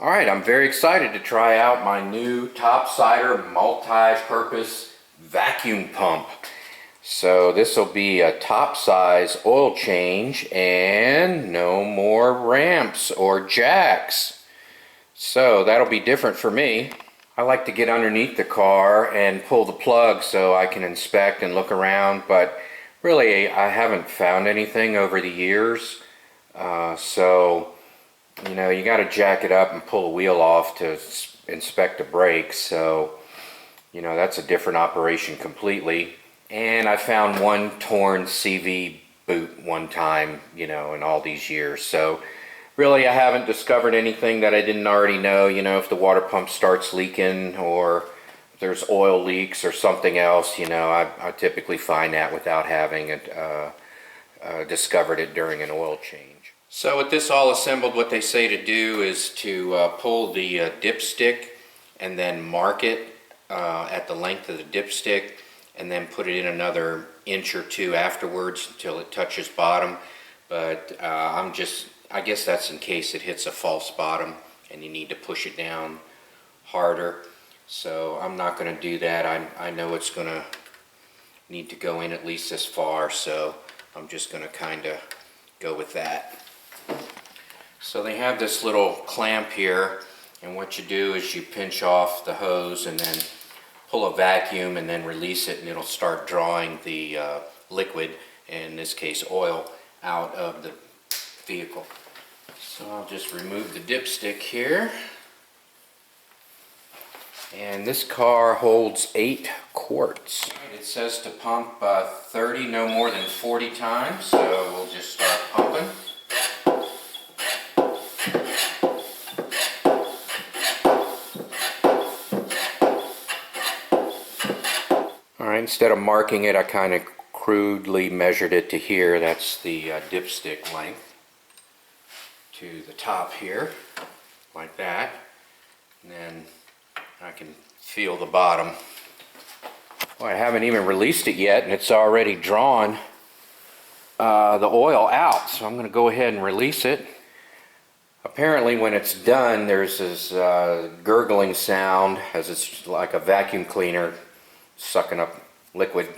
Alright, I'm very excited to try out my new TopSider multi-purpose vacuum pump. So this will be a top size oil change and no more ramps or jacks. So that'll be different for me. I like to get underneath the car and pull the plug so I can inspect and look around, but really I haven't found anything over the years. You know, you got to jack it up and pull the wheel off to inspect the brakes. So, you know, that's a different operation completely. And I found one torn CV boot one time, you know, in all these years. So really I haven't discovered anything that I didn't already know. You know, if the water pump starts leaking or if there's oil leaks or something else, you know, I typically find that without having it, discovered it during an oil change. So with this all assembled, what they say to do is to pull the dipstick and then mark it at the length of the dipstick and then put it in another inch or two afterwards until it touches bottom. But I guess that's in case it hits a false bottom and you need to push it down harder. So I'm not going to do that. I know it's going to need to go in at least this far, so I'm just going to kind of go with that. So they have this little clamp here, and what you do is you pinch off the hose and then pull a vacuum and then release it, and it'll start drawing the liquid, in this case oil, out of the vehicle. So I'll just remove the dipstick here. And this car holds 8 quarts. It says to pump 30, no more than 40 times, so we'll just start pumping. Alright, instead of marking it, I kind of crudely measured it to here. That's the dipstick length to the top here, like that. And then I can feel the bottom. Well, I haven't even released it yet, and it's already drawn the oil out. So I'm going to go ahead and release it. Apparently when it's done, there's this gurgling sound, as it's like a vacuum cleaner sucking up liquid,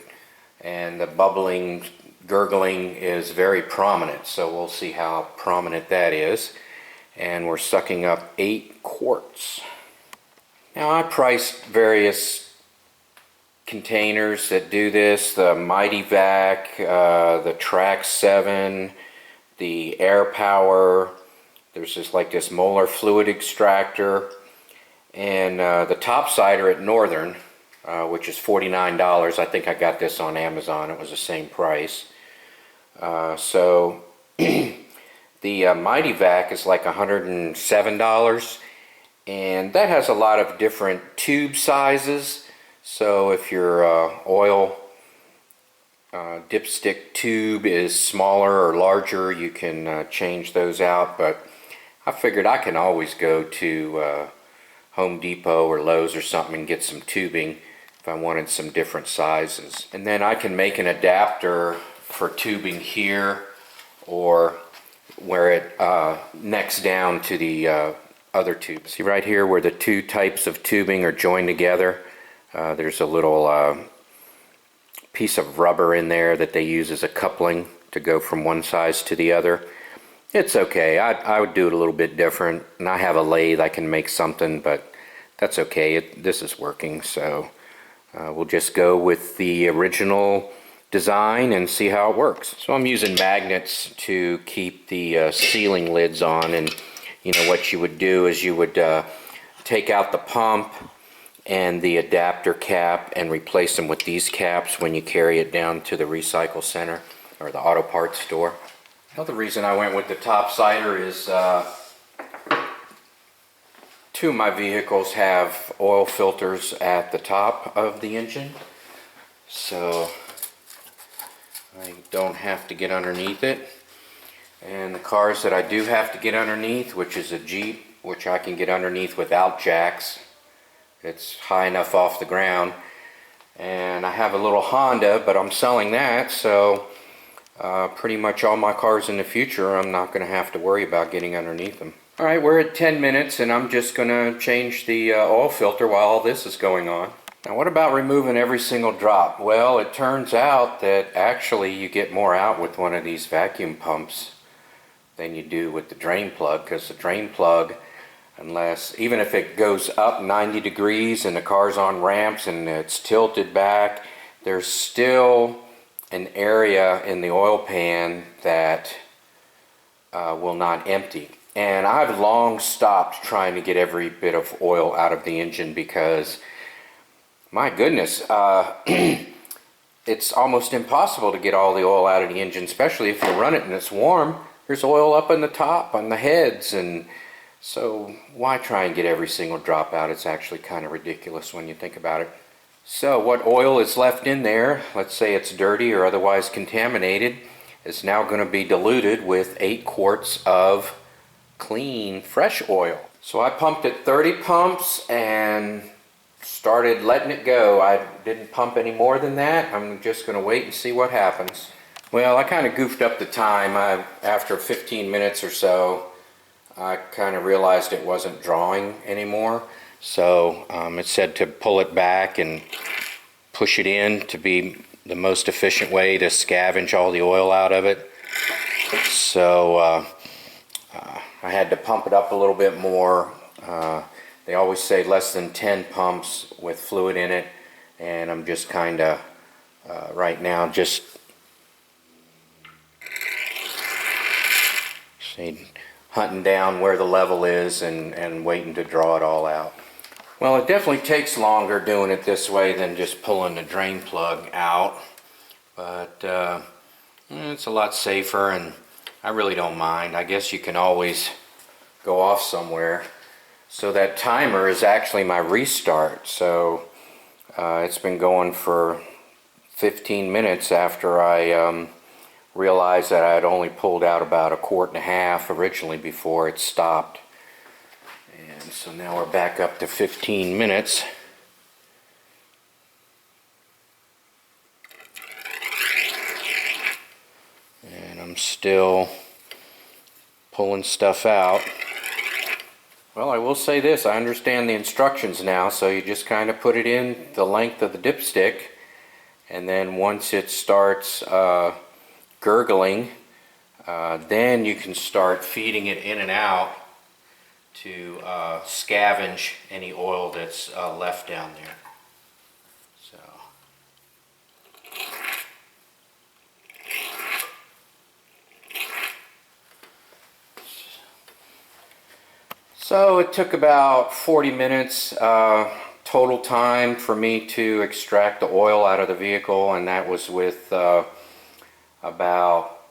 and the bubbling, gurgling is very prominent. So we'll see how prominent that is. And we're sucking up 8 quarts. Now I priced various containers that do this, the Mighty Vac, the Track 7, the Air Power. There's just like this molar fluid extractor, and the TopSider at Northern, which is $49. I think I got this on Amazon. It was the same price. So the Mighty Vac is like $107, and that has a lot of different tube sizes. So if your oil dipstick tube is smaller or larger, you can change those out. But I figured I can always go to Home Depot or Lowe's or something and get some tubing if I wanted some different sizes. And then I can make an adapter for tubing here, or where it necks down to the other tube. See right here where the two types of tubing are joined together, there's a little piece of rubber in there that they use as a coupling to go from one size to the other. It's okay. I would do it a little bit different, and I have a lathe. I can make something, but that's okay. This is working, so we'll just go with the original design and see how it works. So I'm using magnets to keep the sealing lids on, and you know what you would do is you would take out the pump and the adapter cap and replace them with these caps when you carry it down to the recycle center or the auto parts store. Another reason I went with the TopSider is two of my vehicles have oil filters at the top of the engine, so I don't have to get underneath it. And the cars that I do have to get underneath, which is a Jeep, which I can get underneath without jacks, it's high enough off the ground. And I have a little Honda, but I'm selling that, so pretty much all my cars in the future I'm not going to have to worry about getting underneath them. All right, we're at 10 minutes and I'm just gonna change the oil filter while all this is going on. Now what about removing every single drop? Well, it turns out that actually you get more out with one of these vacuum pumps than you do with the drain plug, because the drain plug, unless, even if it goes up 90 degrees and the car's on ramps and it's tilted back, there's still an area in the oil pan that will not empty. And I've long stopped trying to get every bit of oil out of the engine because, my goodness, it's almost impossible to get all the oil out of the engine, especially if you run it and it's warm. There's oil up on the top, on the heads, and so why try and get every single drop out? It's actually kind of ridiculous when you think about it. So what oil is left in there, let's say it's dirty or otherwise contaminated, is now going to be diluted with 8 quarts of clean, fresh oil. So I pumped it 30 pumps and started letting it go. I didn't pump any more than that. I'm just going to wait and see what happens. Well, I kind of goofed up the time. After 15 minutes or so, I kind of realized it wasn't drawing anymore. So it said to pull it back and push it in to be the most efficient way to scavenge all the oil out of it. So I had to pump it up a little bit more. They always say less than 10 pumps with fluid in it, and I'm just kind of right now just hunting down where the level is and waiting to draw it all out. Well, it definitely takes longer doing it this way than just pulling the drain plug out, but it's a lot safer and I really don't mind. I guess you can always go off somewhere. So that timer is actually my restart. So it's been going for 15 minutes after I realized that I had only pulled out about 1.5 quarts originally before it stopped. And so now we're back up to 15 minutes. And I'm still pulling stuff out. Well, I will say this, I understand the instructions now, so you just kind of put it in the length of the dipstick, and then once it starts gurgling, then you can start feeding it in and out to scavenge any oil that's left down there. So it took about 40 minutes total time for me to extract the oil out of the vehicle, and that was with about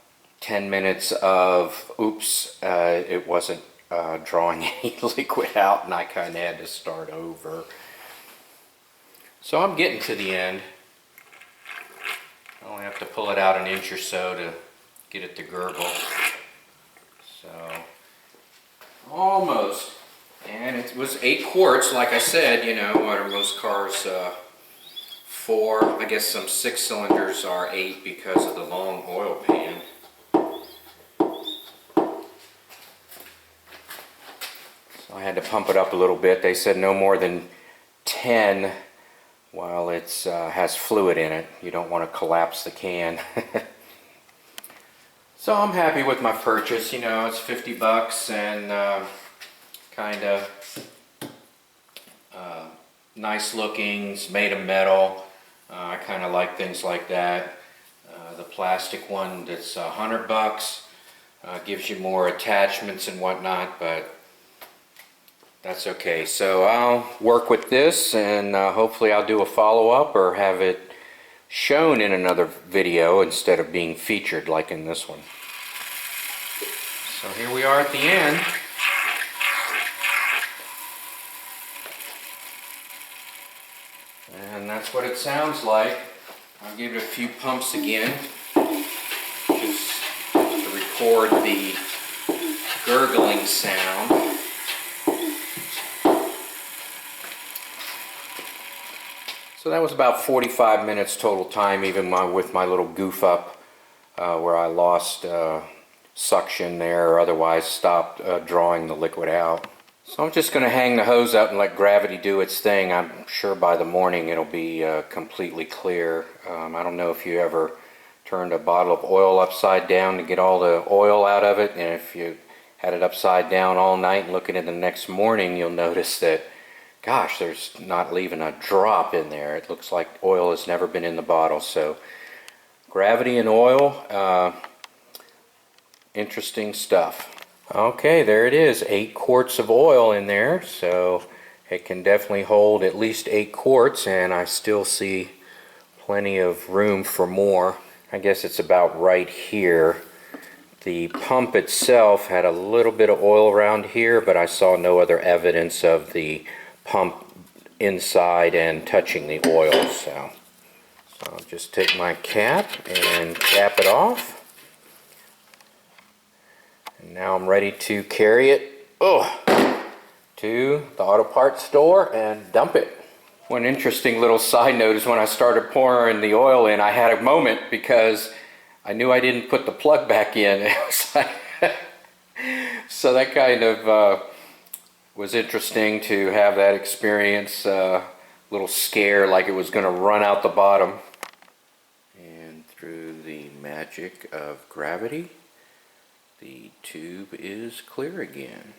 10 minutes of oops, it wasn't drawing any liquid out, and I kind of had to start over. So I'm getting to the end. I only have to pull it out an inch or so to get it to gurgle. So almost. And it was 8 quarts, like I said, you know, what are most cars 4, I guess some 6 cylinders are 8 because of the long oil pan. So I had to pump it up a little bit. They said no more than 10 while it has fluid in it. You don't want to collapse the can. So I'm happy with my purchase. You know, it's 50 bucks and kind of nice looking. It's made of metal. I kind of like things like that. The plastic one that's 100 bucks gives you more attachments and whatnot, but that's okay. So I'll work with this, and hopefully I'll do a follow-up or have it shown in another video instead of being featured like in this one. So here we are at the end. And that's what it sounds like. I'll give it a few pumps again just to record the gurgling sound. So that was about 45 minutes total time, even with my little goof up where I lost suction there, or otherwise stopped drawing the liquid out. So I'm just going to hang the hose up and let gravity do its thing. I'm sure by the morning it'll be completely clear. I don't know if you ever turned a bottle of oil upside down to get all the oil out of it, and if you had it upside down all night and look at it the next morning, you'll notice that, gosh, there's not leaving a drop in there. It looks like oil has never been in the bottle. So gravity and oil, interesting stuff. Okay, there it is, 8 quarts of oil in there, so it can definitely hold at least 8 quarts, and I still see plenty of room for more. I guess it's about right here. The pump itself had a little bit of oil around here, but I saw no other evidence of the pump inside and touching the oil. So I'll just take my cap and cap it off. And now I'm ready to carry it to the auto parts store and dump it. One interesting little side note is when I started pouring the oil in, I had a moment because I knew I didn't put the plug back in. It was like so that kind of was interesting to have that experience, little scare like it was going to run out the bottom. And through the magic of gravity, the tube is clear again.